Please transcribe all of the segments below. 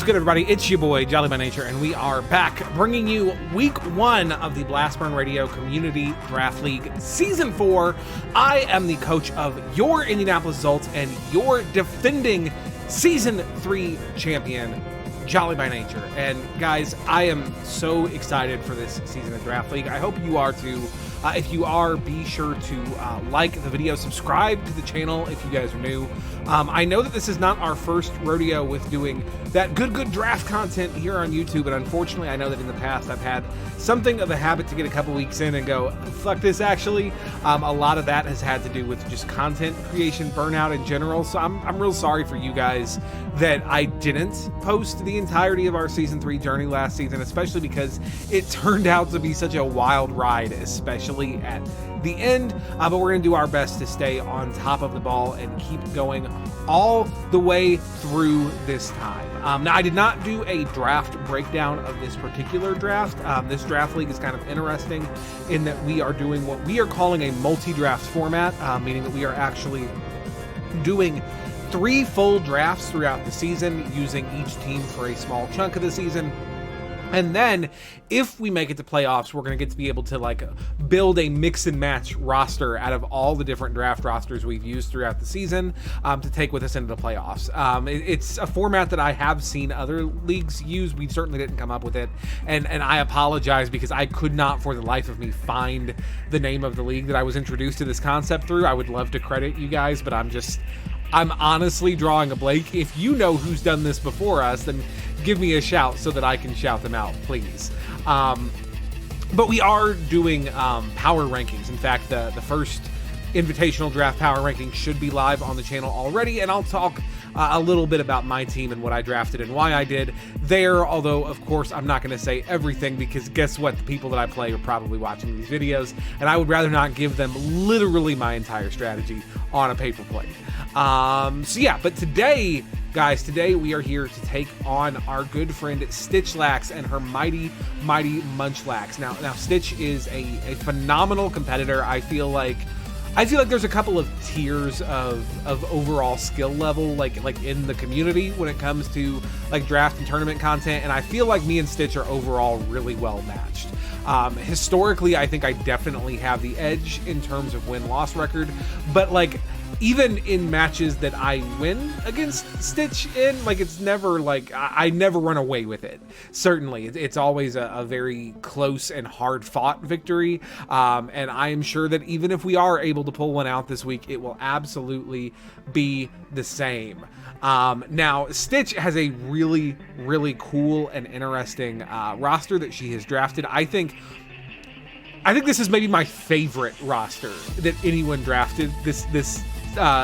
good, everybody? It's your boy, Jolly by Nature, and we are back bringing you week 1 of the Blastburn Radio Community Draft League Season 4. I am the coach of your Indianapolis Zolts and your defending Season 3 champion, Jolly by Nature. And guys, I am so excited for this season of Draft League. I hope you are too. If you are, be sure to like the video, subscribe to the channel if you guys are new. I know that this is not our first rodeo with doing that good draft content here on YouTube, and unfortunately I know that in the past I've had something of a habit to get a couple weeks in and go, fuck this actually. A lot of that has had to do with just content creation burnout in general, so I'm real sorry for you guys that I didn't post the entirety of our Season 3 journey last season, especially because it turned out to be such a wild ride, especially at the end, but we're going to do our best to stay on top of the ball and keep going all the way through this time. Now, I did not do a draft breakdown of this particular draft. This draft league is kind of interesting in that we are doing what we are calling a multi-draft format, meaning that we are actually doing 3 full drafts throughout the season, using each team for a small chunk of the season. And then, if we make it to playoffs, we're going to get to be able to like build a mix and match roster out of all the different draft rosters we've used throughout the season to take with us into the playoffs. It's a format that I have seen other leagues use. We certainly didn't come up with it. And I apologize because I could not for the life of me find the name of the league that I was introduced to this concept through. I would love to credit you guys, but I'm honestly drawing a blank. If you know who's done this before us, then give me a shout so that I can shout them out, please. But we are doing power rankings. In fact, the first Invitational Draft Power Ranking should be live on the channel already, and I'll talk a little bit about my team and what I drafted and why I did there, although, of course, I'm not going to say everything because guess what? The people that I play are probably watching these videos, and I would rather not give them literally my entire strategy on a paper plate. So yeah, but today, guys, we are here to take on our good friend Stitchlax and her mighty Munchlax. Now Stitch is a phenomenal competitor. I feel like there's a couple of tiers of overall skill level like in the community when it comes to like draft and tournament content, and I feel like me and Stitch are overall really well matched. Historically, I think I definitely have the edge in terms of win-loss record, but like even in matches that I win against Stitch in, like it's never like I never run away with it. Certainly, it's always a very close and hard-fought victory, and I am sure that even if we are able to pull one out this week, it will absolutely be the same. Now, Stitch has a really cool and interesting roster that she has drafted. I think this is maybe my favorite roster that anyone drafted this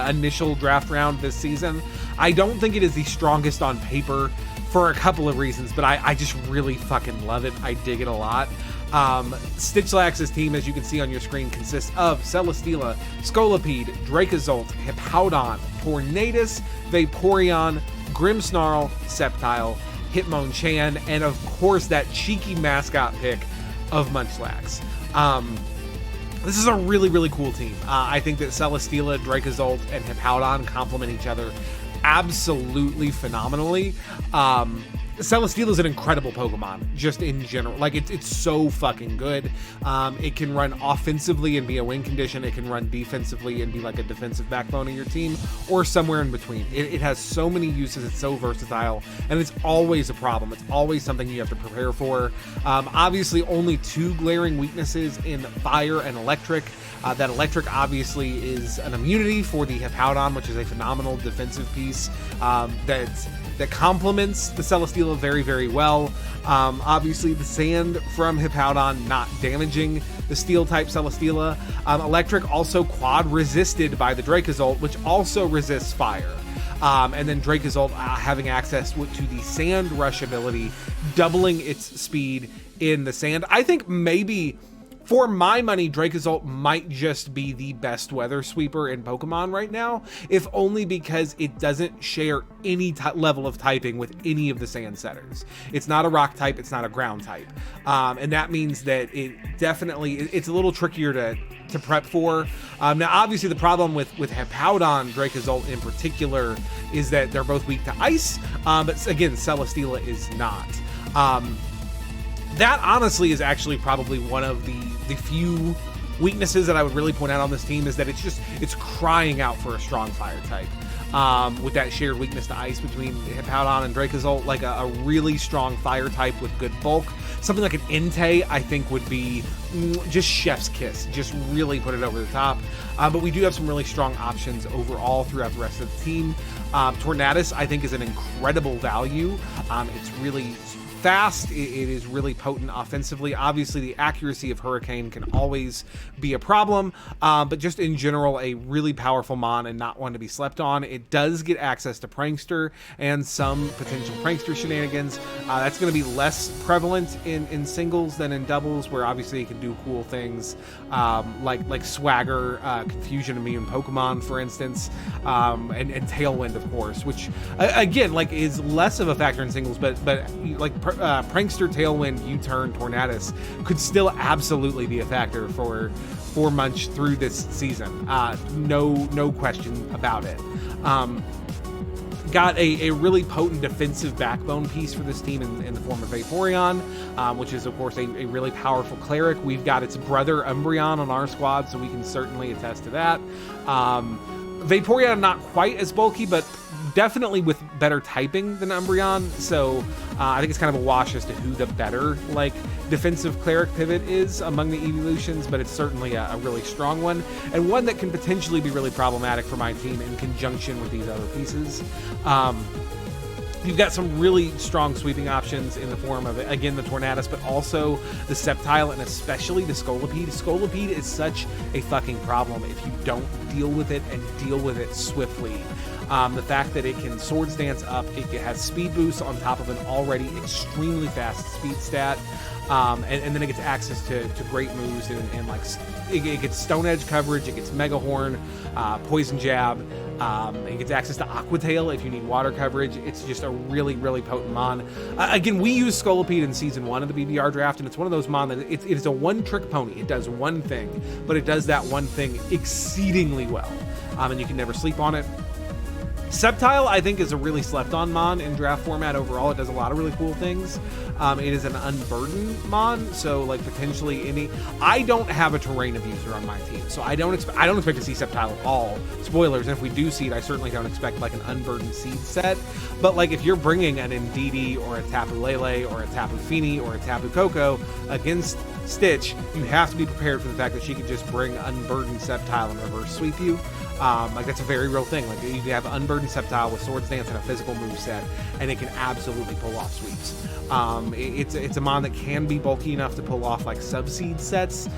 initial draft round this season. I don't think it is the strongest on paper for a couple of reasons, but I just really fucking love it. I dig it a lot. Stitchlax's team, as you can see on your screen, consists of Celesteela, Scolipede, Dracozolt, Hippowdon, Tornadus, Vaporeon, Grimmsnarl, Sceptile, Hitmonchan, and of course that cheeky mascot pick of Munchlax. This is a really cool team. I think that Celesteela, Dracozolt, and Hippowdon complement each other absolutely phenomenally. Celesteela is an incredible Pokemon, just in general. Like, it's so fucking good. It can run offensively and be a win condition. It can run defensively and be like a defensive backbone of your team, or somewhere in between. It has so many uses. It's so versatile, and it's always a problem. It's always something you have to prepare for. Obviously, only 2 glaring weaknesses in Fire and Electric. That Electric obviously is an immunity for the Hippowdon, which is a phenomenal defensive piece that complements the Celesteela very well. Obviously, the Sand from Hippowdon not damaging the Steel-type Celesteela. Electric also quad-resisted by the Dracozolt, which also resists Fire. And then Dracozolt having access to the Sand Rush ability, doubling its speed in the Sand. I think maybe For my money, Dracozolt might just be the best weather sweeper in Pokemon right now, if only because it doesn't share any level of typing with any of the sand setters. It's not a rock type, it's not a ground type. And that means that it's a little trickier to prep for. Now, obviously, the problem with Hippowdon Dracozolt in particular is that they're both weak to ice, but again, Celesteela is not. That honestly is actually probably one of the few weaknesses that I would really point out on this team, is that it's crying out for a strong fire type. With that shared weakness to ice between Hippowdon and Dracozolt, like a really strong fire type with good bulk. Something like an Entei, I think, would be just chef's kiss. Just really put it over the top. But we do have some really strong options overall throughout the rest of the team. Tornadus, I think, is an incredible value. It's really fast, it is really potent offensively. Obviously, the accuracy of Hurricane can always be a problem, but just in general, a really powerful mon and not one to be slept on. It does get access to Prankster and some potential Prankster shenanigans. That's going to be less prevalent in singles than in doubles, where obviously it can do cool things like Swagger, Confusion Immune Pokemon, for instance, and Tailwind, of course, which again, like, is less of a factor in singles, but like Prankster, Tailwind, U-Turn, Tornadus could still absolutely be a factor for Munch through this season. No question about it. Got a really potent defensive backbone piece for this team in the form of Vaporeon, which is, of course, a really powerful cleric. We've got its brother Umbreon on our squad, so we can certainly attest to that. Vaporeon not quite as bulky, but definitely with better typing than Umbreon, so I think it's kind of a wash as to who the better defensive cleric pivot is among the evolutions, but it's certainly a really strong one, and one that can potentially be really problematic for my team in conjunction with these other pieces. You've got some really strong sweeping options in the form of, again, the Tornadus, but also the Sceptile, and especially the Scolipede. Scolipede is such a fucking problem if you don't deal with it and deal with it swiftly. The fact that it can Swords Dance up, it has speed boost on top of an already extremely fast speed stat, and then it gets access to great moves, and like it gets Stone Edge coverage, it gets Mega Horn, Poison Jab, it gets access to Aqua Tail if you need water coverage. It's just a really, really potent mon. Again, we used Scolipede in Season 1 of the BBR draft, and it's one of those mon that it is a one-trick pony. It does one thing, but it does that one thing exceedingly well, and you can never sleep on it. Sceptile, I think, is a really slept-on mon in draft format overall. It does a lot of really cool things. It is an unburdened mon, so like potentially I don't have a terrain abuser on my team, so I don't expect to see Sceptile at all. Spoilers, and if we do see it, I certainly don't expect like an unburdened seed set. But like if you're bringing an Indeedee or a Tapu Lele or a Tapu Fini or a Tapu Koko against Stitch, you have to be prepared for the fact that she could just bring unburdened Sceptile and reverse sweep you. Like that's a very real thing. Like you have unburdened Sceptile with Swords Dance and a physical move set, and it can absolutely pull off sweeps. It's a mon that can be bulky enough to pull off like sub-seed sets.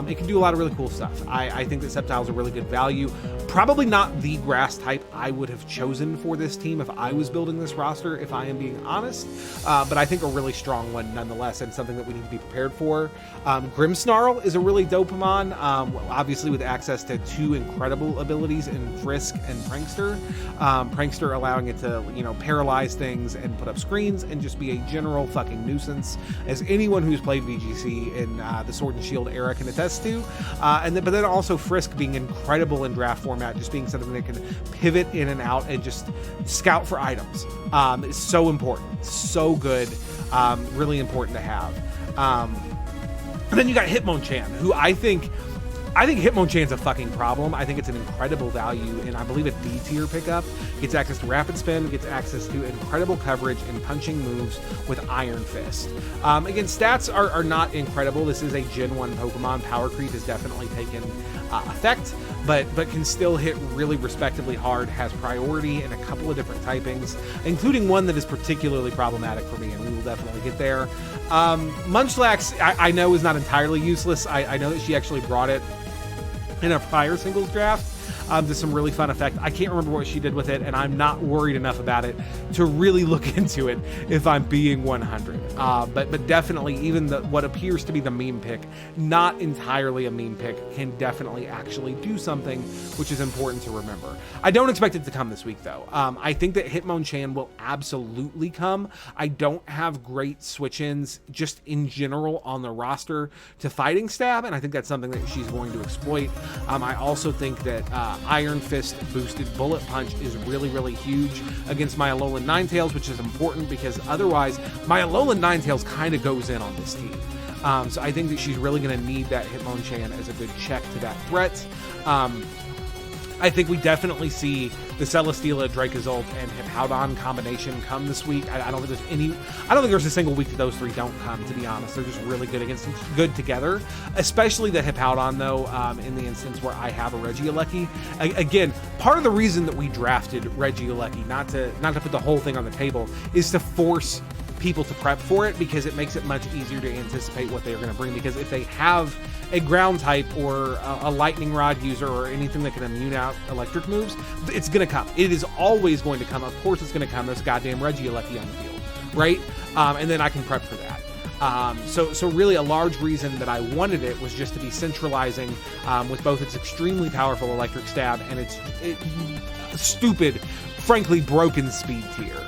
It can do a lot of really cool stuff. I think that Sceptile is a really good value. Probably not the grass type I would have chosen for this team if I was building this roster, if I am being honest. But I think a really strong one nonetheless, and something that we need to be prepared for. Grimmsnarl is a really dope mon, obviously with access to two incredible abilities in Frisk and Prankster. Prankster allowing it to, paralyze things and put up screens and just be a general fucking nuisance, as anyone who's played VGC in the Sword and Shield era can attest to. But then also Frisk being incredible in draft format, just being something that can pivot in and out and just scout for items. It's so important, so good, really important to have. And then you got Hitmonchan, who I think Hitmonchan's a fucking problem. I think it's an incredible value, and I believe a D tier pickup. Gets access to Rapid Spin, gets access to incredible coverage and punching moves with Iron Fist. Again, stats are not incredible. This is a Gen 1 Pokemon. Power creep has definitely taken effect, but can still hit really respectably hard, has priority in a couple of different typings, including one that is particularly problematic for me, and we will definitely get there. Munchlax, I know, is not entirely useless. I know that she actually brought it in a prior singles draft, to some really fun effect. I can't remember what she did with it, and I'm not worried enough about it to really look into it if I'm being 100. But definitely, even what appears to be the meme pick, not entirely a meme pick, can definitely actually do something, which is important to remember. I don't expect it to come this week, though. I think that Hitmonchan will absolutely come. I don't have great switch-ins just in general on the roster to Fighting Stab, and I think that's something that she's going to exploit. I also think that Iron Fist boosted Bullet Punch is really, really huge against my Alolan Ninetales, which is important because otherwise my Alolan Ninetales kind of goes in on this team. So I think that she's really going to need that Hitmonchan as a good check to that threat. I think we definitely see the Celesteela, Dracozolt, and Hippowdon combination come this week. I don't think there's a single week that those three don't come, to be honest. They're just really good together, especially the Hippowdon, though, in the instance where I have a Regieleki. Again, part of the reason that we drafted Regieleki, not to put the whole thing on the table, is to force people to prep for it, because it makes it much easier to anticipate what they're going to bring. Because if they have a ground type or a lightning rod user or anything that can immune out electric moves, it's going to come. It is always going to come. Of course it's going to come. There's goddamn Regieleki on the field, right? And then I can prep for that. So really a large reason that I wanted it was just to be centralizing with both its extremely powerful electric stab and its stupid, frankly broken speed tier.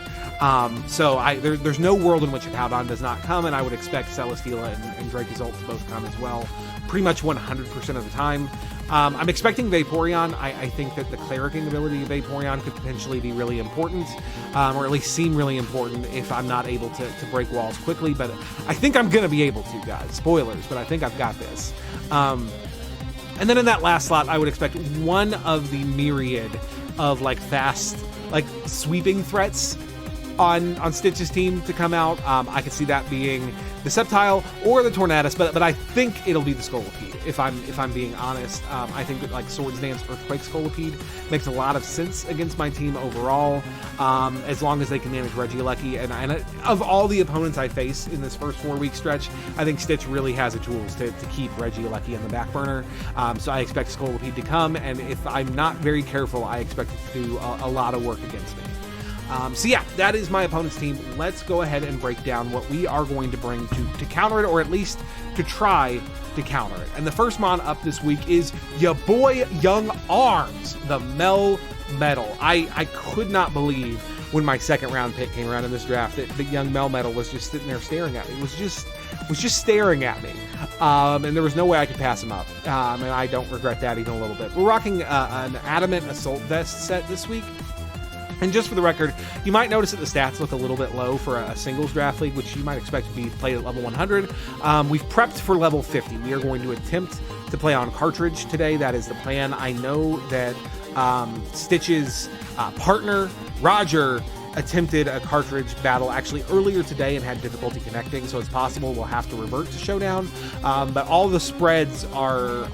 So there's no world in which Hippowdon does not come, and I would expect Celesteela and Dracozolt to both come as well, pretty much 100% of the time. I'm expecting Vaporeon. I think that the Clericking ability of Vaporeon could potentially be really important, or at least seem really important if I'm not able to break walls quickly, but I think I'm going to be able to, guys. Spoilers, but I think I've got this. And then in that last slot, I would expect one of the myriad of fast, sweeping threats on Stitch's team to come out. I could see that being the Sceptile or the Tornadus, but I think it'll be the Scolipede, if I'm being honest. I think that Swords Dance Earthquake Scolipede makes a lot of sense against my team overall, as long as they can manage Regieleki. And of all the opponents I face in this first 4-week stretch, I think Stitch really has the tools to keep Regieleki in the back burner. So I expect Scolipede to come, and if I'm not very careful, I expect it to do a lot of work against me. So yeah, that is my opponent's team. Let's go ahead and break down what we are going to bring to counter it, or at least to try to counter it. And the first mon up this week is ya boy Young Arms, the Melmetal. I could not believe when my second round pick came around in this draft that Young Melmetal was just sitting there staring at me. Was just staring at me. And there was no way I could pass him up. And I don't regret that even a little bit. We're rocking an Adamant Assault Vest set this week. And just for the record, you might notice that the stats look a little bit low for a singles draft league, which you might expect to be played at level 100. We've prepped for level 50. We are going to attempt to play on cartridge today. That is the plan. I know that Stitch's partner, Roger, attempted a cartridge battle actually earlier today and had difficulty connecting, so it's possible we'll have to revert to Showdown. But all the spreads are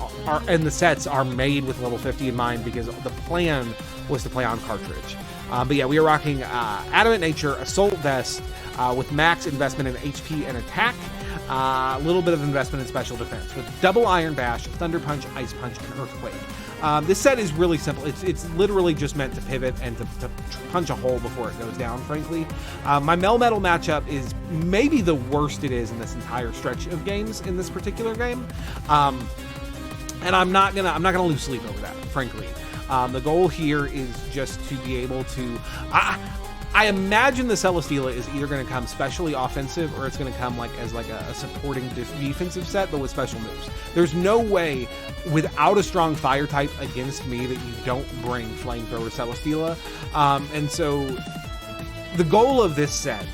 and the sets are made with level 50 in mind, because the plan was to play on cartridge. But yeah, we are rocking Adamant Nature, Assault Vest, with max investment in HP and attack, a little bit of investment in special defense, with double Iron Bash, Thunder Punch, Ice Punch, and Earthquake. This set is really simple. It's literally just meant to pivot and to punch a hole before it goes down, frankly. My Melmetal matchup is maybe the worst it is in this entire stretch of games in this particular game. And I'm not gonna lose sleep over that, frankly. The goal here is just to be able to... I imagine the Celesteela is either going to come specially offensive, or it's going to come as a supporting defensive set, but with special moves. There's no way, without a strong fire type against me, that you don't bring Flamethrower Celesteela. And so the goal of this set,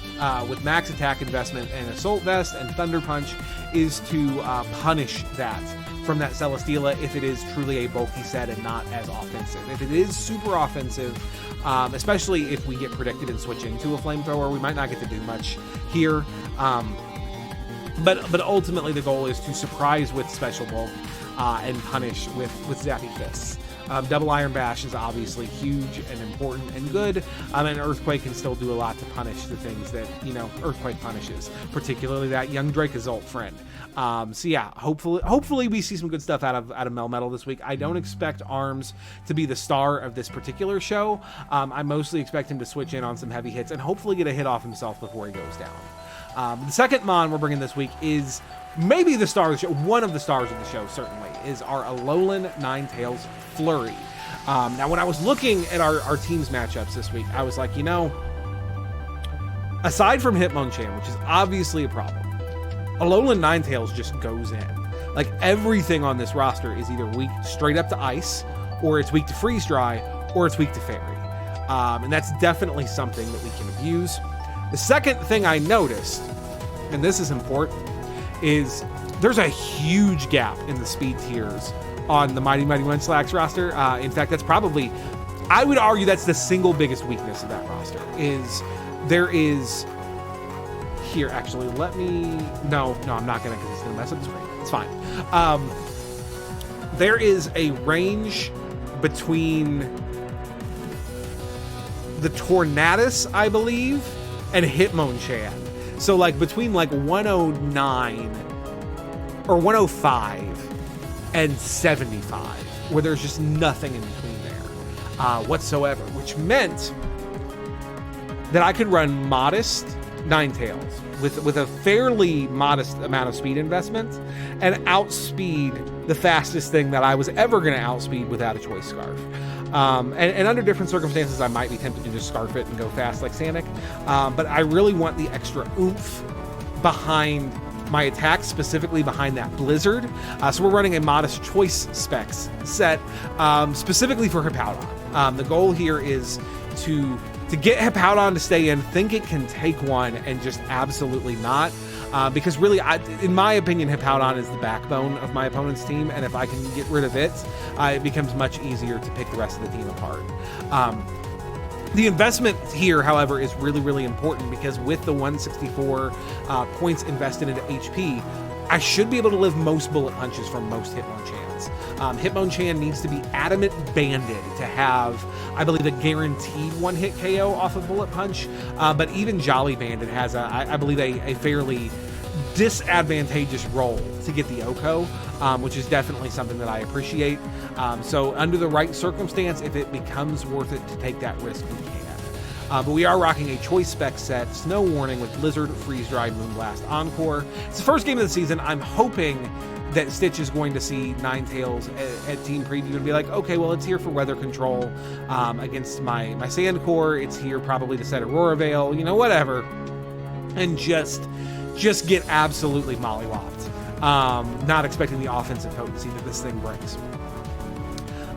with max attack investment and Assault Vest and Thunder Punch, is to punish that from that Celesteela if it is truly a bulky set and not as offensive. If it is super offensive, especially if we get predicted and switch into a Flamethrower, we might not get to do much here. But ultimately the goal is to surprise with Special Bulk and punish with Zappy Fists. Double Iron Bash is obviously huge and important and good, and Earthquake can still do a lot to punish the things that, Earthquake punishes, particularly that young Zolt friend. So yeah, hopefully we see some good stuff out of Melmetal this week. I don't expect Arms to be the star of this particular show. I mostly expect him to switch in on some heavy hits and hopefully get a hit off himself before he goes down. The second Mon we're bringing this week is maybe the star of the show, one of the stars of the show certainly, is our Alolan Ninetales Flurry. Now, when I was looking at our team's matchups this week, I was like, aside from Hitmonchan, which is obviously a problem, Alolan Ninetales just goes in. Like, everything on this roster is either weak straight up to Ice, or it's weak to Freeze Dry, or it's weak to Fairy. And that's definitely something that we can abuse. The second thing I noticed, and this is important, is there's a huge gap in the speed tiers on the Mighty Munchlax roster. In fact, that's probably, I would argue that's the single biggest weakness of that roster, is there is, here, actually, let me, no, I'm not gonna, because it's gonna mess up the screen. It's fine. There is a range between the Tornadus, I believe, and Hitmonchan. So like between like 109 or 105 and 75, where there's just nothing in between there whatsoever, which meant that I could run modest Ninetales with a fairly modest amount of speed investment and outspeed the fastest thing that I was ever going to outspeed without a Choice Scarf. And under different circumstances, I might be tempted to just scarf it and go fast like Sanic. But I really want the extra oomph behind my attack, specifically behind that Blizzard. So we're running a modest choice specs set, specifically for Hippowdon. The goal here is to get Hippowdon to stay in, think it can take one, and just absolutely not. Because really, in my opinion, Hippowdon is the backbone of my opponent's team, and if I can get rid of it, it becomes much easier to pick the rest of the team apart. The investment here, however, is really, really important, because with the 164 points invested into HP, I should be able to live most bullet punches from most Hitmonchans. Hitmonchan needs to be adamant banded to have, I believe, a guaranteed one-hit KO off of bullet punch, but even Jolly Banded has, I believe, a fairly disadvantageous role to get the OHKO, which is definitely something that I appreciate. So under the right circumstance, if it becomes worth it to take that risk, we can. But we are rocking a choice spec set, Snow Warning, with Blizzard, Freeze Dry, Moonblast, Encore. It's the first game of the season. I'm hoping that Stitch is going to see Ninetales at Team Preview and be like, okay, well, it's here for weather control against my Sandcore. It's here probably to set Aurora Veil, whatever. And just get absolutely mollywopped. Not expecting the offensive potency that this thing brings.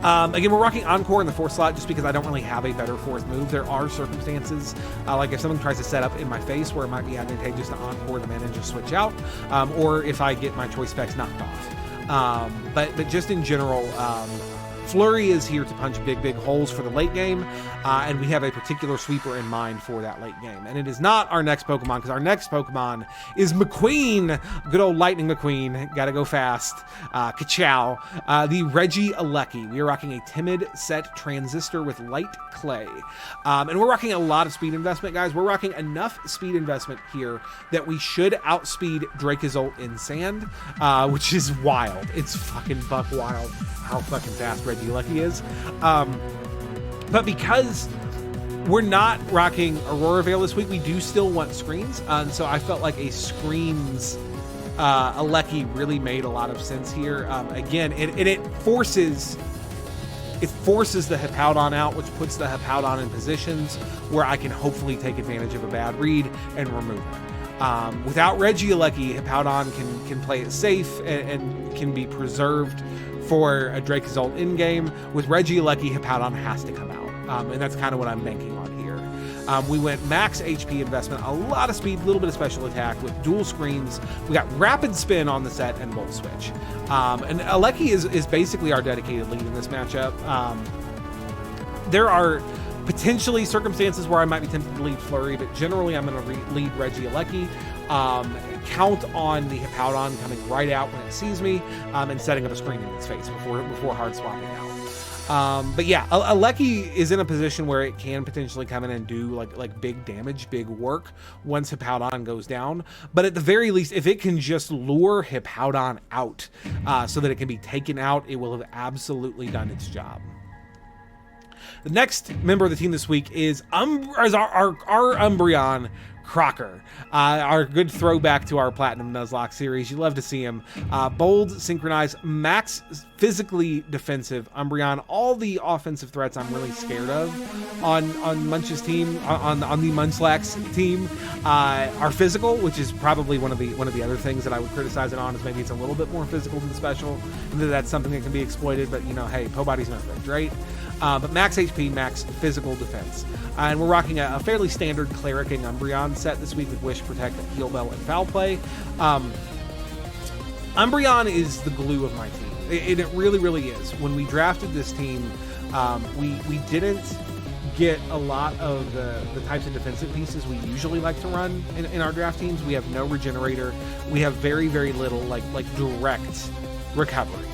Again, we're rocking Encore in the fourth slot just because I don't really have a better fourth move. There are circumstances, like if someone tries to set up in my face, where it might be advantageous to Encore the mana and just switch out, or if I get my choice specs knocked off. But just in general, Flurry is here to punch big holes for the late game, and we have a particular sweeper in mind for that late game. And it is not our next Pokemon, because our next Pokemon is McQueen, good old Lightning McQueen, gotta go fast, Ka-chow, the Regieleki. We are rocking a Timid set Transistor with Light Clay. And we're rocking a lot of speed investment, guys. We're rocking enough speed investment here that we should outspeed Dracozolt in Sand, which is wild. It's fucking buck wild how fucking fast Regieleki is. But because we're not rocking Aurora Veil this week, we do still want screens. And so I felt like a screens Aleki really made a lot of sense here. Again, it forces the Hippowdon out, which puts the Hippowdon in positions where I can hopefully take advantage of a bad read and remove it. Without Regieleki, Hippowdon can play it safe and can be preserved for a Dracozolt in-game. With Regieleki, Hippowdon has to come out. And that's kind of what I'm banking on here. We went max HP investment, a lot of speed, a little bit of special attack with dual screens. We got Rapid Spin on the set and Volt Switch. And Aleki is basically our dedicated lead in this matchup. There are potentially circumstances where I might be tempted to lead Flurry, but generally I'm going to lead Regieleki. Count on the Hippowdon coming right out when it sees me, and setting up a screen in its face before hard swapping But yeah, Aleki is in a position where it can potentially come in and do like big damage, big work once Hippowdon goes down. But at the very least, if it can just lure Hippowdon out so that it can be taken out, it will have absolutely done its job. The next member of the team this week is our Umbreon Crocker, our good throwback to our Platinum Nuzlocke series. You love to see him. Bold, synchronized, max physically defensive Umbreon. All the offensive threats I'm really scared of on Munch's team, on the Munchlax team, are physical, which is probably one of the other things that I would criticize it on, is maybe it's a little bit more physical than special. And that's something that can be exploited, but hey, Pobody's no perfect, right? But max HP, max physical defense. And we're rocking a fairly standard Clericking Umbreon set this week with Wish, Protect, Heal Bell, and Foul Play. Umbreon is the glue of my team. It really, really is. When we drafted this team, we didn't get a lot of the types of defensive pieces we usually like to run in our draft teams. We have no Regenerator. We have very, very little like direct recovery.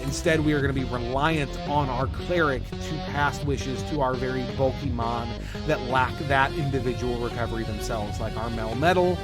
Instead, we are going to be reliant on our Cleric to cast wishes to our very bulky Mon that lack that individual recovery themselves, like our Melmetal.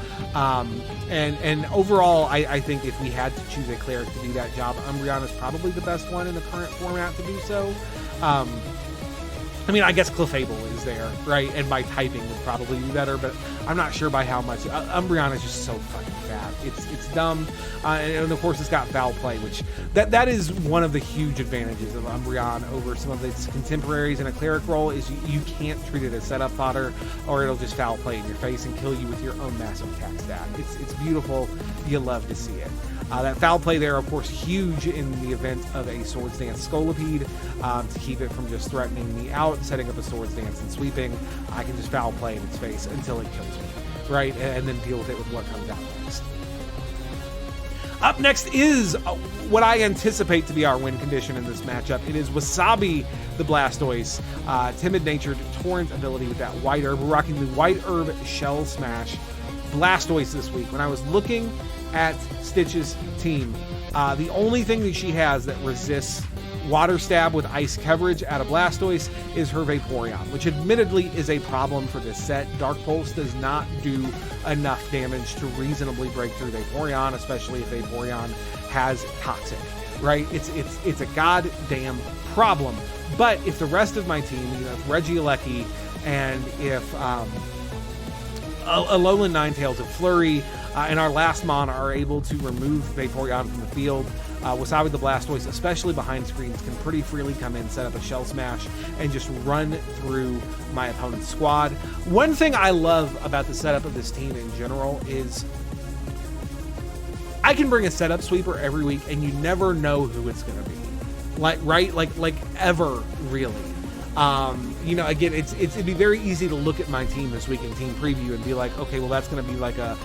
And overall, I think if we had to choose a Cleric to do that job, Umbreon is probably the best one in the current format to do so. I mean, I guess Clefable is there, right? And by typing would probably be better, but I'm not sure by how much. Umbreon is just so fucking bad. It's dumb. And of course, it's got Foul Play, which that is one of the huge advantages of Umbreon over some of its contemporaries in a Cleric role, is you can't treat it as setup fodder, or it'll just Foul Play in your face and kill you with your own massive attack stat. It's beautiful. You love to see it. That Foul Play there, of course, huge in the event of a Swords Dance Scolipede, to keep it from just threatening me out, setting up a Swords Dance and sweeping. I can just Foul Play in its face until it kills me, right? And then deal with it with what comes out next. Up next is what I anticipate to be our win condition in this matchup. It is Wasabi the Blastoise, timid-natured Torrent ability with that White Herb. We're rocking the White Herb Shell Smash Blastoise this week. When I was looking at Stitch's team, the only thing that she has that resists Water Stab with Ice coverage out of Blastoise is her Vaporeon, which admittedly is a problem for this set. Dark Pulse does not do enough damage to reasonably break through Vaporeon, especially if Vaporeon has Toxic, right? It's a goddamn problem. But if the rest of my team, if Regieleki and if Alolan Ninetales, if Flurry, and our last Mon are able to remove Vaporeon from the field, Wasabi the Blastoise, especially behind screens, can pretty freely come in, set up a Shell Smash, and just run through my opponent's squad. One thing I love about the setup of this team in general is I can bring a setup sweeper every week, and you never know who it's going to be. Like ever, really. Again, it'd be very easy to look at my team this week in Team Preview and be like, okay, well, that's going to be like a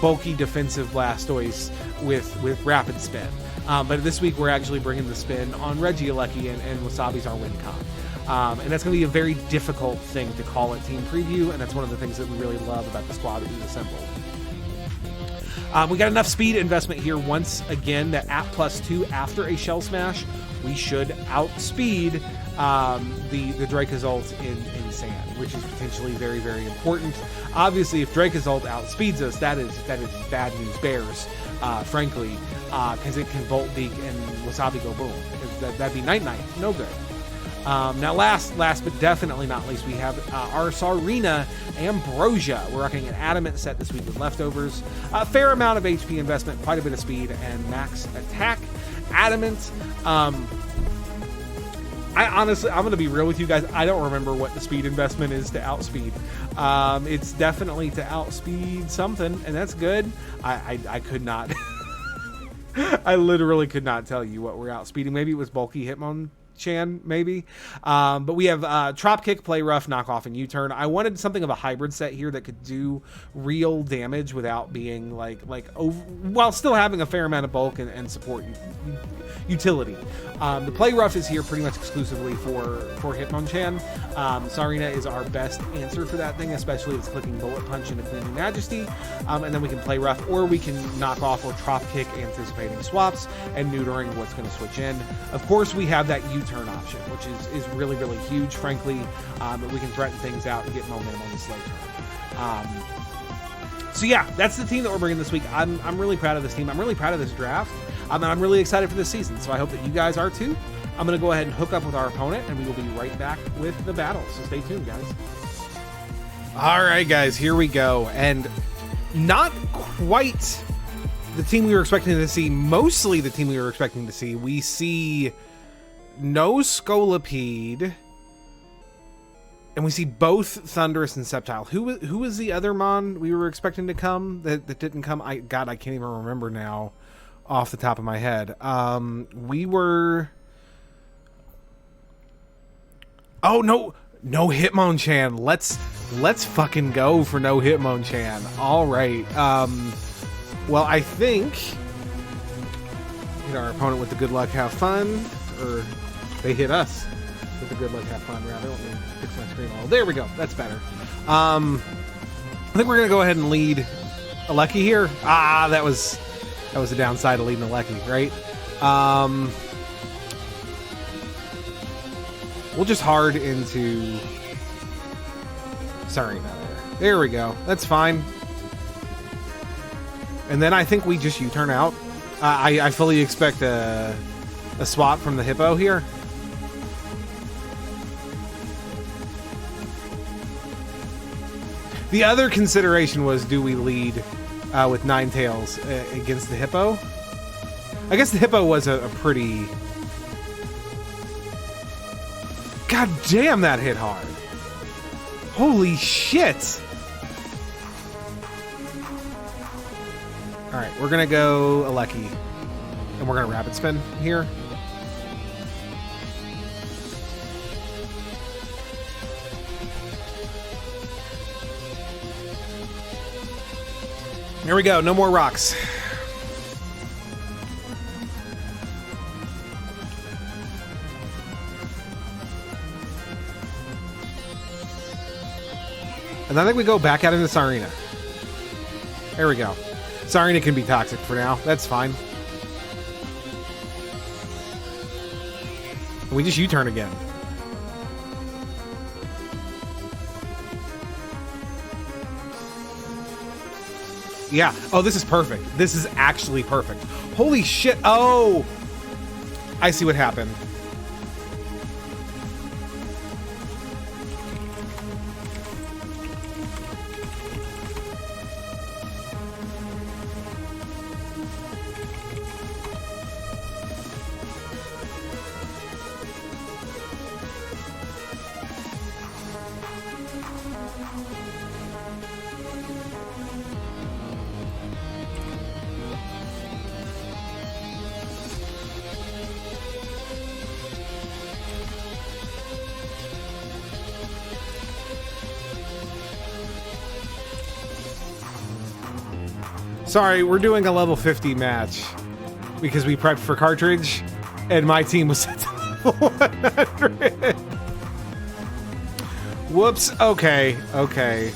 bulky defensive Blastoise with Rapid Spin. But this week, we're actually bringing the spin on Regieleki, and Wasabi's our win con. And that's going to be a very difficult thing to call at Team Preview, and that's one of the things that we really love about the squad that we've assembled. We got enough speed investment here once again that at +2 after a Shell Smash, we should outspeed the Dracozolt in Sand, which is potentially very, very important. Obviously, if Dracozolt outspeeds us, that is bad news bears, frankly, because it can Volt Beak and Wasabi go boom. That'd be night-night, no good. Now, last but definitely not least, we have our Sarina Ambrosia. We're rocking an Adamant set this week with leftovers. A fair amount of HP investment, quite a bit of speed, and max attack. Adamant. I'm going to be real with you guys. I don't remember what the speed investment is to outspeed. It's definitely to outspeed something, and that's good. I could not. I literally could not tell you what we're outspeeding. Maybe it was bulky Hitmonchan, maybe. But we have Trop Kick, Play Rough, Knock Off, and U-Turn. I wanted something of a hybrid set here that could do real damage without being while still having a fair amount of bulk and support utility. The Play Rough is here pretty much exclusively for Hitmonchan. Sarina is our best answer for that thing, especially if it's clicking Bullet Punch into Cleaning Majesty. And then we can Play Rough, or we can Knock Off or Trop Kick, anticipating swaps and neutering what's going to switch in. Of course, we have that U-Turn U-turn option, which is really, really huge, frankly. We can threaten things out and get momentum on the slow turn. So yeah, that's the team that we're bringing this week. I'm really proud of this team. I'm really proud of this draft. And I'm really excited for this season, so I hope that you guys are too. I'm going to go ahead and hook up with our opponent, and we will be right back with the battle. So stay tuned, guys. All right, guys, here we go. And not quite the team we were expecting to see, mostly the team we were expecting to see. We see no Scolipede, and we see both Thunderous and Sceptile. Who was the other Mon we were expecting to come that didn't come? I can't even remember now off the top of my head. We were... Oh, no Hitmonchan. Let's fucking go for no Hitmonchan. All right. Well, I think hit our opponent with the good luck, have fun, or they hit us with the good luck, have fun. Rather, let me fix my screen all. There we go. That's better. I think we're gonna go ahead and lead Alecki here. That was the downside of leading Alecki, right? We'll just hard into Sarina there. There we go. That's fine. And then I think we just U-turn out. I fully expect a swap from the Hippo here. The other consideration was, do we lead with Ninetales against the Hippo? I guess the Hippo was a pretty... God damn, that hit hard. Holy shit. All right, we're going to go Alecki. And we're going to Rapid Spin here. Here we go. No more rocks. And I think we go back out into Sarina. There we go. Sarina can be toxic for now. That's fine. And we just U-turn again. Yeah. Oh, this is perfect. This is actually perfect. Holy shit. Oh! I see what happened. Sorry, we're doing a level 50 match because we prepped for cartridge and my team was set to level 100. Whoops. Okay. Okay.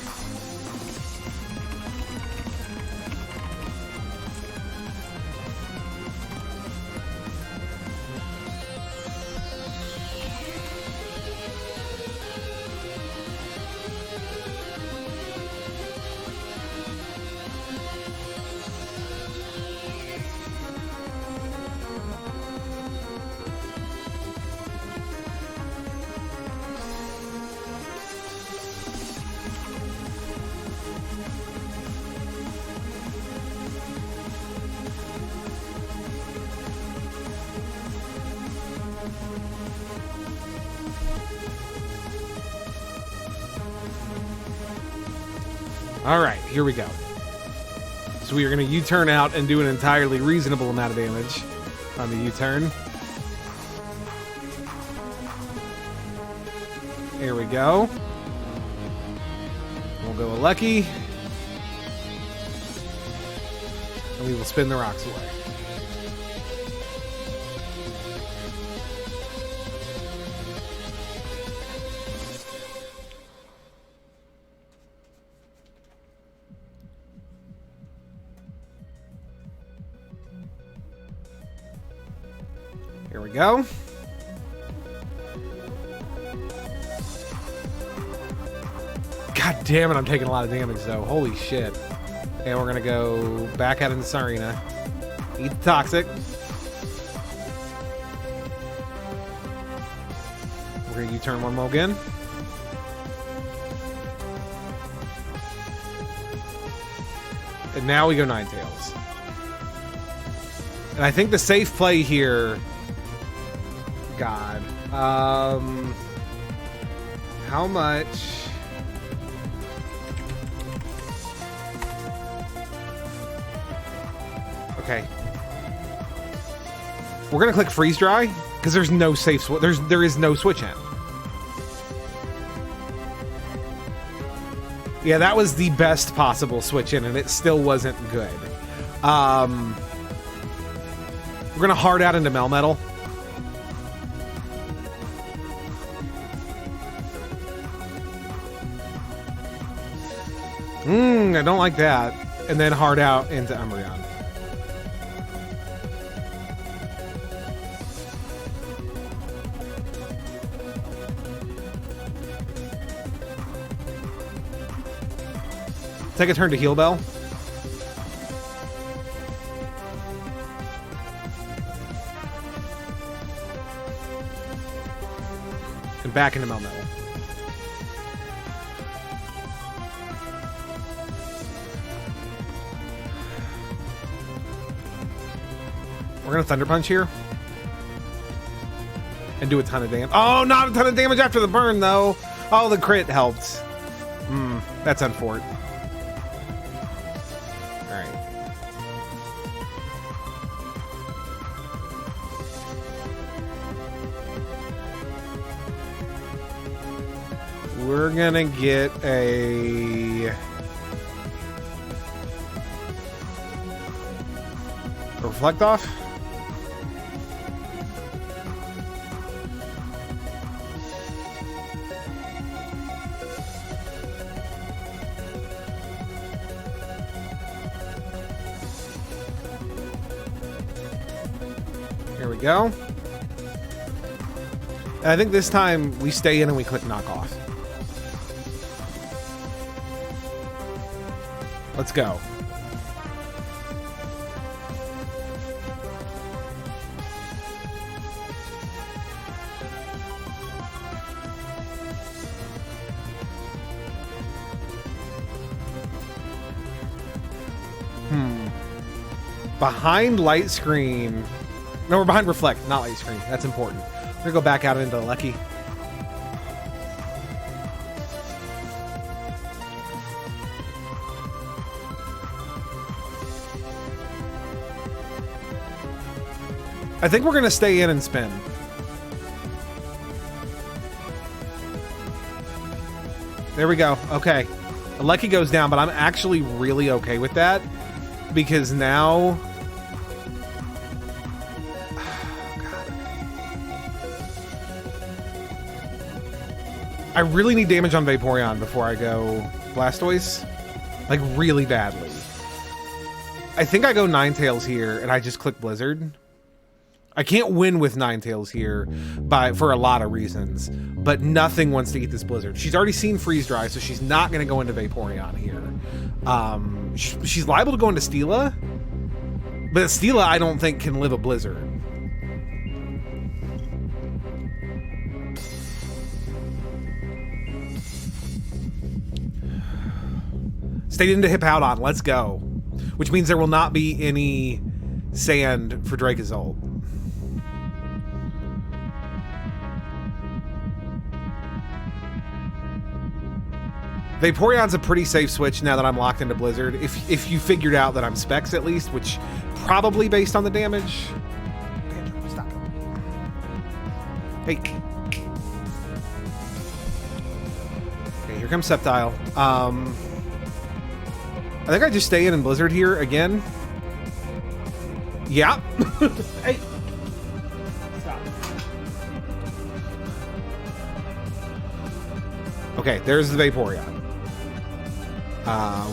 All right, here we go. So we are going to U-turn out and do an entirely reasonable amount of damage on the U-turn. Here we go. We'll go Alecki. And we will spin the rocks away. Here we go. God damn it, I'm taking a lot of damage, though. Holy shit. And we're going to go back out into Sarina. Eat the Toxic. We're going to U-turn one more again. And now we go Ninetales. And I think the safe play here... God. How much... Okay. We're gonna click freeze dry because there's no safe there is no switch in. Yeah, that was the best possible switch in, and it still wasn't good. We're gonna hard out into Melmetal. I don't like that. And then hard out into Umbreon. Take a turn to Heal Bell. And back into Melmetal. We're gonna Thunder Punch here. And do a ton of damage. Oh, not a ton of damage after the burn, though. Oh, the crit helped. That's unfortunate. We're gonna get a Reflect Off. Here we go. And I think this time we stay in and we click Knock Off. Let's go. Behind Light Screen. No, we're behind Reflect, not Light Screen. That's important. We're gonna go back out into Lucky. I think we're gonna stay in and spin. There we go. Okay. The Lucky goes down, but I'm actually really okay with that because now... I really need damage on Vaporeon before I go Blastoise. Like, really badly. I think I go Ninetales here, and I just click Blizzard. I can't win with Ninetales here for a lot of reasons, but nothing wants to eat this Blizzard. She's already seen Freeze Dry, so she's not going to go into Vaporeon here. She's liable to go into Steela, but Steela I don't think can live a Blizzard. Stayed into Hippowdon. Let's go. Which means there will not be any sand for Dracozolt. Vaporeon's a pretty safe switch now that I'm locked into Blizzard. If you figured out that I'm Specs at least, which probably based on the damage. Stop. Hey. Okay, here comes Sceptile. I think I just stay in Blizzard here again. Yeah. Hey. Stop. Okay, there's the Vaporeon.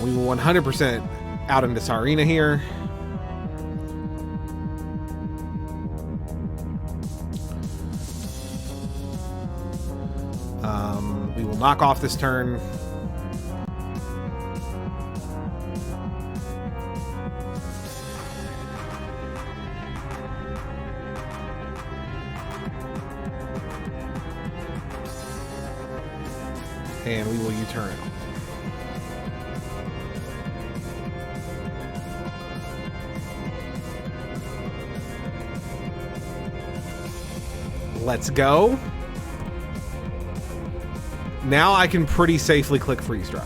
We will 100% out into Sarina here. We will knock off this turn. And we will U-turn. Let's go. Now I can pretty safely click freeze dry.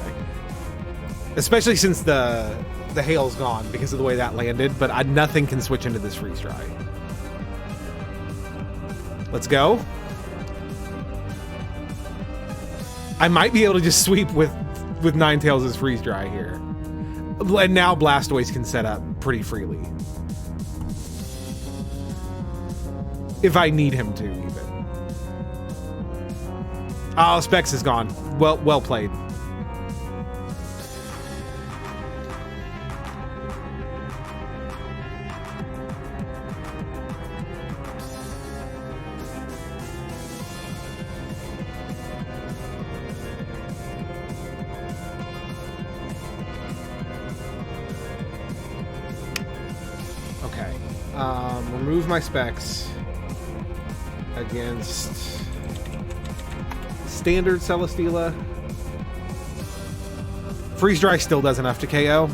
Especially since the hail's gone because of the way that landed, but nothing can switch into this freeze dry. Let's go. I might be able to just sweep with Ninetales' freeze dry here. And now Blastoise can set up pretty freely. If I need him to, even. Oh, Specs is gone. Well played. Okay. Remove my Specs against standard Celesteela. Freeze Dry still does enough to KO.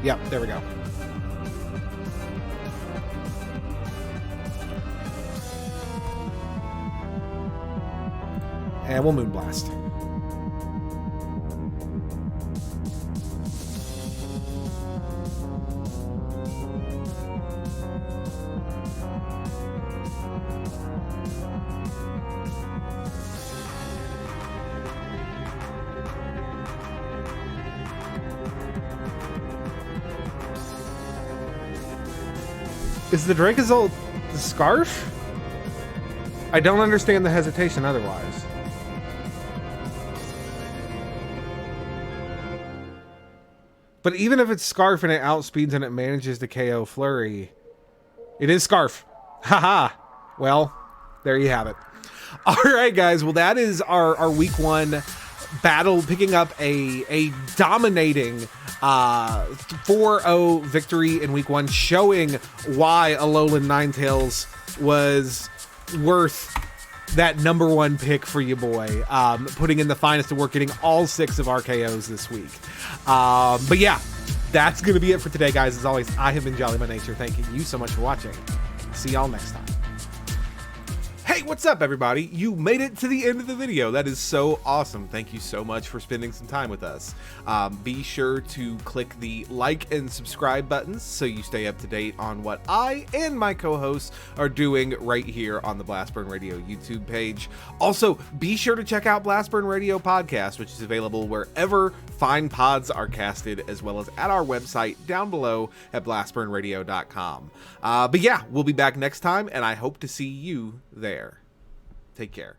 Yep, there we go. And we'll Moonblast. Is the Dracozolt the Scarf? I don't understand the hesitation otherwise. But even if it's Scarf and it outspeeds and it manages to KO Flurry, it is Scarf. Haha. Well, there you have it. All right, guys. Well, that is our week 1 battle, picking up a dominating 4-0 victory in week 1, showing why Alolan Ninetales was worth that number 1 pick for you, boy. Putting in the finest of work, getting all 6 of our KOs this week. But yeah, that's going to be it for today, guys. As always, I have been Jolly by Nature. Thanking you so much for watching. See y'all next time. Hey, what's up, everybody? You made it to the end of the video. That is so awesome. Thank you so much for spending some time with us. Be sure to click the like and subscribe buttons so you stay up to date on what I and my co-hosts are doing right here on the Blastburn Radio YouTube page. Also, be sure to check out Blastburn Radio Podcast, which is available wherever fine pods are casted, as well as at our website down below at blastburnradio.com. But yeah, we'll be back next time, and I hope to see you there. Take care.